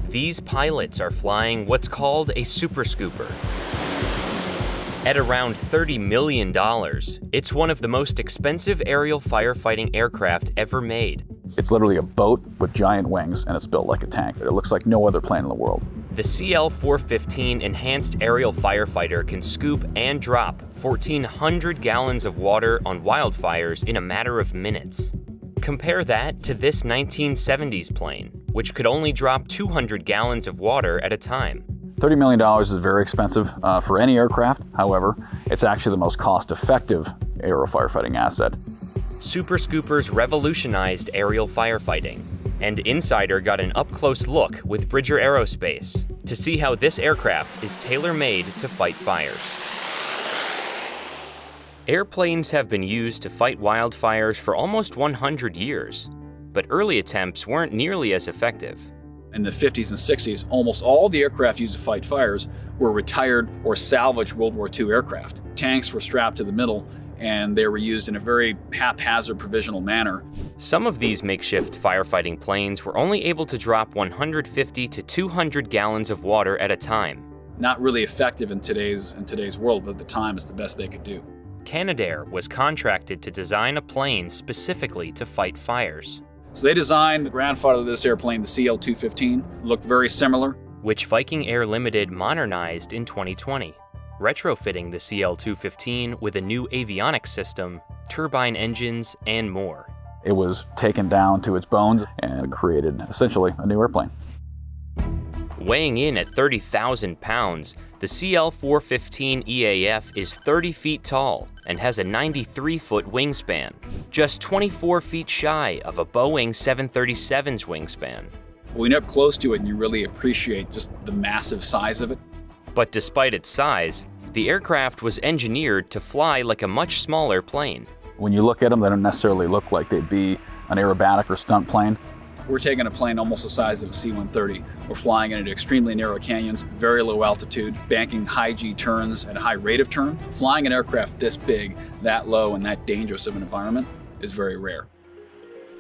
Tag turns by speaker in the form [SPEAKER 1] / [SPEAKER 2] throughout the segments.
[SPEAKER 1] These pilots are flying what's called a super scooper. At around $30 million, it's one of the most expensive aerial firefighting aircraft ever made.
[SPEAKER 2] It's literally a boat with giant wings, and it's built like a tank. It looks like no other plane in the world.
[SPEAKER 1] The CL-415 Enhanced Aerial Firefighter can scoop and drop 1,400 gallons of water on wildfires in a matter of minutes. Compare that to this 1970s plane, which could only drop 200 gallons of water at a time.
[SPEAKER 2] $30 million is very expensive for any aircraft. However, it's actually the most cost-effective aerial firefighting asset.
[SPEAKER 1] Super Scoopers revolutionized aerial firefighting, and Insider got an up-close look with Bridger Aerospace to see how this aircraft is tailor-made to fight fires. Airplanes have been used to fight wildfires for almost 100 years, but early attempts weren't nearly as effective.
[SPEAKER 3] In the 50s and 60s, almost all the aircraft used to fight fires were retired or salvaged World War II aircraft. Tanks were strapped to the middle, and they were used in a very haphazard provisional manner.
[SPEAKER 1] Some of these makeshift firefighting planes were only able to drop 150 to 200 gallons of water at a time.
[SPEAKER 3] Not really effective in today's world, but at the time it's the best they could do.
[SPEAKER 1] Canadair was contracted to design a plane specifically to fight fires.
[SPEAKER 3] So they designed the grandfather of this airplane, the CL-215, looked very similar,
[SPEAKER 1] which Viking Air Limited modernized in 2020, retrofitting the CL-215 with a new avionics system, turbine engines, and more.
[SPEAKER 2] It was taken down to its bones and created essentially a new airplane.
[SPEAKER 1] Weighing in at 30,000 pounds, the CL-415 EAF is 30 feet tall and has a 93-foot wingspan, just 24 feet shy of a Boeing 737's wingspan.
[SPEAKER 3] When you're up close to it and you really appreciate just the massive size of it.
[SPEAKER 1] But despite its size, the aircraft was engineered to fly like a much smaller plane.
[SPEAKER 2] When you look at them, they don't necessarily look like they'd be an aerobatic or stunt plane.
[SPEAKER 3] We're taking a plane almost the size of a C-130. We're flying into extremely narrow canyons, very low altitude, banking high G turns at a high rate of turn. Flying an aircraft this big, that low, and that dangerous of an environment is very rare.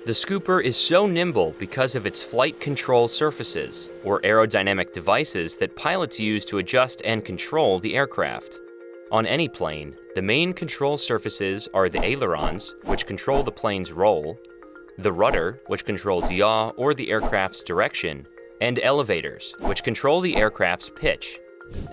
[SPEAKER 1] The Scooper is so nimble because of its flight control surfaces, or aerodynamic devices that pilots use to adjust and control the aircraft. On any plane, the main control surfaces are the ailerons, which control the plane's roll, the rudder, which controls yaw or the aircraft's direction, and elevators, which control the aircraft's pitch.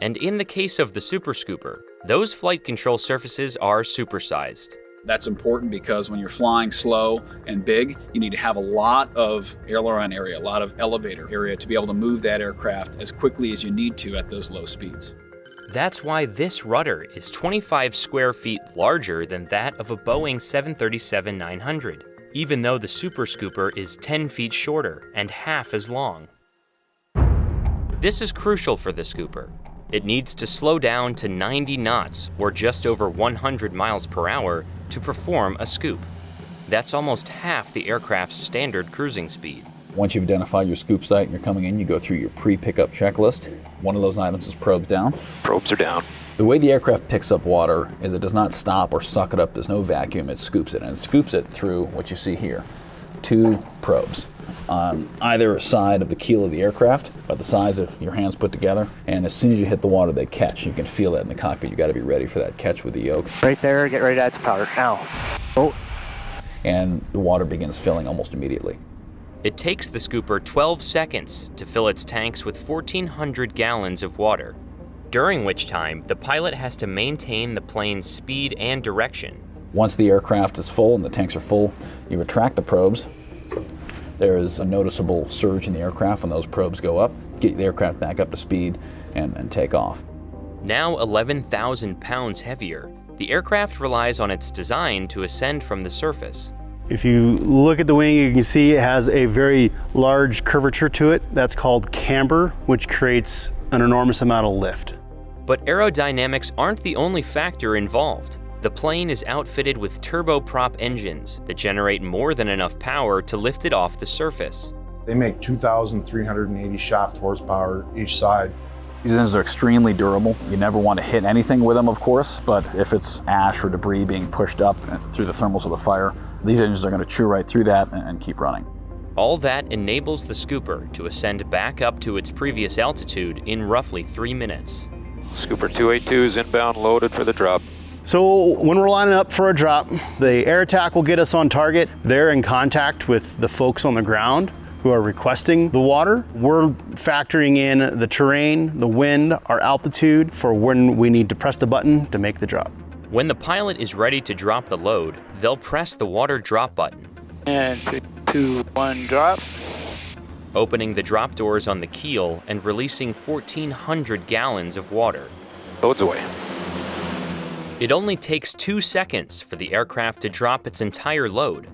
[SPEAKER 1] And in the case of the Super Scooper, those flight control surfaces are supersized.
[SPEAKER 3] That's important because when you're flying slow and big, you need to have a lot of aileron area, a lot of elevator area to be able to move that aircraft as quickly as you need to at those low speeds.
[SPEAKER 1] That's why this rudder is 25 square feet larger than that of a Boeing 737-900, even though the Super Scooper is 10 feet shorter and half as long. This is crucial for the Scooper. It needs to slow down to 90 knots, or just over 100 miles per hour, to perform a scoop. That's almost half the aircraft's standard cruising speed.
[SPEAKER 2] Once you've identified your scoop site and you're coming in, you go through your pre-pickup checklist. One of those items is probes down.
[SPEAKER 4] Probes are down.
[SPEAKER 2] The way the aircraft picks up water is it does not stop or suck it up. There's no vacuum. It scoops it, and it scoops it through what you see here. 2 probes on either side of the keel of the aircraft, about the size of your hands put together. And as soon as you hit the water, they catch. You can feel that in the cockpit. You got to be ready for that catch with the yoke.
[SPEAKER 4] Right there, get ready to add some powder. Now. Oh.
[SPEAKER 2] And the water begins filling almost immediately.
[SPEAKER 1] It takes the Scooper 12 seconds to fill its tanks with 1,400 gallons of water, during which time the pilot has to maintain the plane's speed and direction.
[SPEAKER 2] Once the aircraft is full and the tanks are full, you retract the probes. There is a noticeable surge in the aircraft when those probes go up, get the aircraft back up to speed, and take off.
[SPEAKER 1] Now 11,000 pounds heavier, the aircraft relies on its design to ascend from the surface.
[SPEAKER 5] If you look at the wing, you can see it has a very large curvature to it. That's called camber, which creates an enormous amount of lift.
[SPEAKER 1] But aerodynamics aren't the only factor involved. The plane is outfitted with turboprop engines that generate more than enough power to lift it off the surface.
[SPEAKER 6] They make 2,380 shaft horsepower each side.
[SPEAKER 2] These engines are extremely durable. You never want to hit anything with them, of course, but if it's ash or debris being pushed up through the thermals of the fire, these engines are going to chew right through that and keep running.
[SPEAKER 1] All that enables the scooper to ascend back up to its previous altitude in roughly 3 minutes.
[SPEAKER 4] Scooper 282 is inbound, loaded for the drop.
[SPEAKER 5] So when we're lining up for a drop, the air attack will get us on target. They're in contact with the folks on the ground who are requesting the water. We're factoring in the terrain, the wind, our altitude for when we need to press the button to make the drop.
[SPEAKER 1] When the pilot is ready to drop the load, they'll press the water drop button.
[SPEAKER 4] And 3, 2, 1, drop.
[SPEAKER 1] Opening the drop doors on the keel and releasing 1,400 gallons of water.
[SPEAKER 4] Loads away.
[SPEAKER 1] It only takes 2 seconds for the aircraft to drop its entire load,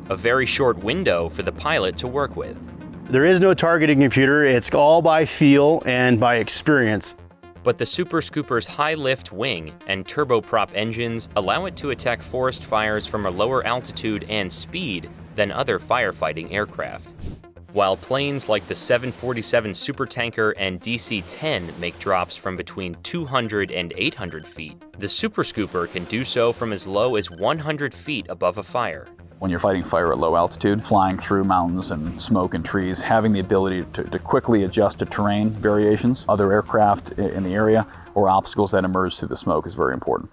[SPEAKER 1] a very short window for the pilot to work with.
[SPEAKER 5] There is no targeting computer. It's all by feel and by experience.
[SPEAKER 1] But the Super Scooper's high-lift wing and turboprop engines allow it to attack forest fires from a lower altitude and speed than other firefighting aircraft. While planes like the 747 Supertanker and DC-10 make drops from between 200 and 800 feet, the Super Scooper can do so from as low as 100 feet above a fire.
[SPEAKER 2] When you're fighting fire at low altitude, flying through mountains and smoke and trees, having the ability to quickly adjust to terrain variations, other aircraft in the area, or obstacles that emerge through the smoke is very important.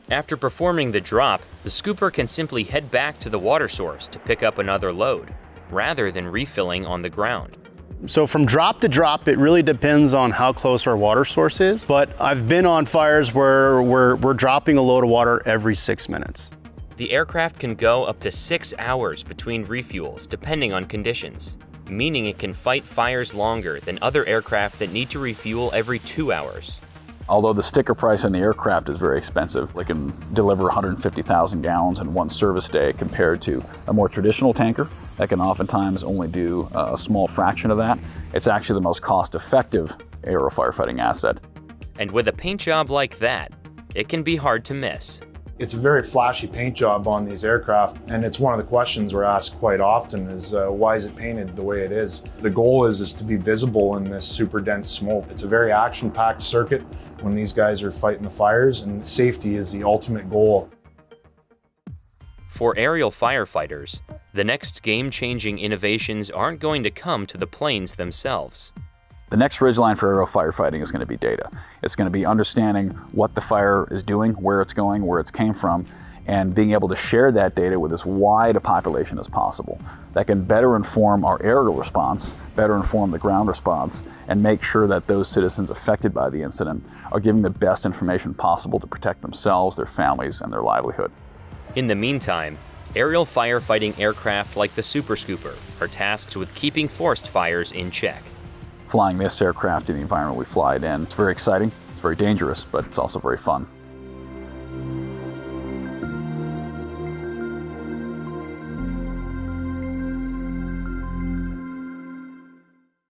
[SPEAKER 1] After performing the drop, the scooper can simply head back to the water source to pick up another load, rather than refilling on the ground.
[SPEAKER 5] So from drop to drop, it really depends on how close our water source is. But I've been on fires where we're dropping a load of water every 6 minutes.
[SPEAKER 1] The aircraft can go up to 6 hours between refuels, depending on conditions, meaning it can fight fires longer than other aircraft that need to refuel every 2 hours.
[SPEAKER 2] Although the sticker price on the aircraft is very expensive, it can deliver 150,000 gallons in one service day compared to a more traditional tanker that can oftentimes only do a small fraction of that. It's actually the most cost-effective aerial firefighting asset.
[SPEAKER 1] And with a paint job like that, it can be hard to miss.
[SPEAKER 6] It's a very flashy paint job on these aircraft, and it's one of the questions we're asked quite often is why is it painted the way it is? The goal is to be visible in this super dense smoke. It's a very action-packed circuit when these guys are fighting the fires, and safety is the ultimate goal.
[SPEAKER 1] For aerial firefighters, the next game-changing innovations aren't going to come to the planes themselves.
[SPEAKER 2] The next ridgeline for aerial firefighting is going to be data. It's going to be understanding what the fire is doing, where it's going, where it came from, and being able to share that data with as wide a population as possible. That can better inform our aerial response, better inform the ground response, and make sure that those citizens affected by the incident are given the best information possible to protect themselves, their families, and their livelihood.
[SPEAKER 1] In the meantime, aerial firefighting aircraft like the Super Scooper are tasked with keeping forest fires in check.
[SPEAKER 2] Flying this aircraft in the environment we fly it in, it's very exciting, it's very dangerous, but it's also very fun.